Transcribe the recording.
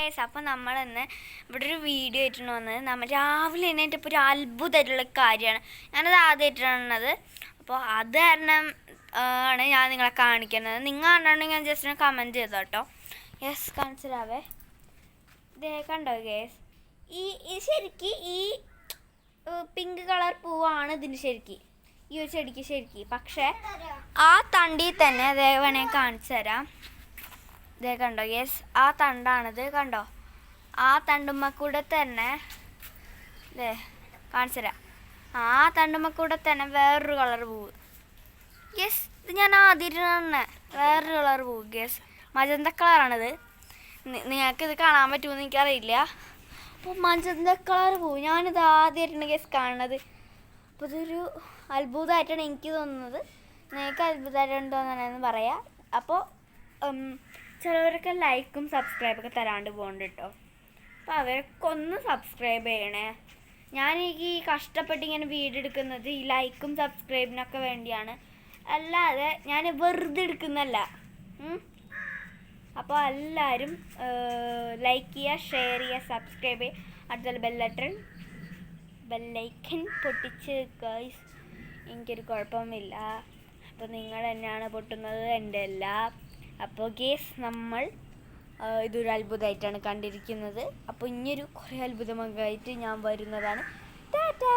Guys, അപ്പോൾ നമ്മളിന്ന് ഇവിടെ ഒരു വീഡിയോ ആയിട്ടാണ് വന്നത്. നമ്മൾ രാവിലെ എണീറ്റപ്പോൾ ഒരു അത്ഭുതമായിട്ടുള്ള കാര്യമാണ്. ഞാനത് ആദ്യമായിട്ടാണത്. അപ്പോൾ അത് കാരണം ആണ് ഞാൻ നിങ്ങളെ കാണിക്കുന്നത്. നിങ്ങൾ കണ്ടിട്ടുണ്ടെങ്കിൽ ഞാൻ ജസ്റ്റ് കമൻറ്റ് ചെയ്തോ കേട്ടോ. യെസ്, കാണിച്ചിടാവേ. ഇതേ കണ്ടോ ഗൈസ്, ഈ ശരിക്ക് ഈ പിങ്ക് കളർ പൂവാണ് ഇതിന് ശരിക്ക്, ഈ ഒരു ചെടിക്ക് ശരിക്ക്. പക്ഷേ ആ തണ്ടിൽ തന്നെ അതേ വേണമെങ്കിൽ കാണിച്ചു തരാം. ഇതേ കണ്ടോ യെസ്, ആ തണ്ടാണിത്. കണ്ടോ, ആ തണ്ടുമ്മ കൂടെ തന്നെ ഇതേ കാണിച്ചു തരാം. ആ തണ്ടുമ്മ കൂടെ തന്നെ വേറൊരു കളർ പൂവ്. യെസ്, ഇത് ഞാൻ ആദ്യമായിട്ട് തന്നെ വേറൊരു കളർ പൂവ്. യെസ്, മജന്ത കളറാണിത്. നിങ്ങൾക്കിത് കാണാൻ പറ്റുമെന്ന് എനിക്കറിയില്ല. അപ്പോൾ മജന്ത കളർ പൂവ് ഞാനിത് ആദ്യമായിട്ടാണ് യെസ് കാണുന്നത്. അപ്പോൾ ഇതൊരു അത്ഭുതമായിട്ടാണ് എനിക്ക് തോന്നുന്നത്. നിങ്ങൾക്ക് അത്ഭുതമായിട്ടാണ് തോന്നണമെന്ന് പറയാം. അപ്പോൾ ചിലവരൊക്കെ ലൈക്കും സബ്സ്ക്രൈബൊക്കെ തരാണ്ട് പോകുന്നുണ്ട് കേട്ടോ. അപ്പോൾ അവരൊക്കെ ഒന്ന് സബ്സ്ക്രൈബ് ചെയ്യണേ. ഞാൻ ഈ കഷ്ടപ്പെട്ട് ഇങ്ങനെ വീഡിയോ എടുക്കുന്നത് ഈ ലൈക്കും സബ്സ്ക്രൈബിനൊക്കെ വേണ്ടിയാണ്, അല്ലാതെ ഞാൻ വെറുതെ എടുക്കുന്നല്ല. അപ്പോൾ എല്ലാവരും ലൈക്ക് ചെയ്യുക, ഷെയർ ചെയ്യുക, സബ്സ്ക്രൈബ് ചെയ്യുക. അടുത്തുള്ള ബെല്ലൈക്കൻ പൊട്ടിച്ച് ഗൈസ്. എനിക്കൊരു കുഴപ്പമില്ല. അപ്പോൾ നിങ്ങൾ തന്നെയാണ് പൊട്ടുന്നത്, എൻ്റെ അല്ല. അപ്പോൾ ഗേസ്, നമ്മൾ ഇതൊരു അത്ഭുതമായിട്ടാണ് കണ്ടിരിക്കുന്നത്. അപ്പോൾ ഇനിയൊരു കുറേ അത്ഭുതമൊക്കെ ആയിട്ട് ഞാൻ വരുന്നതാണ്. ടാറ്റാ.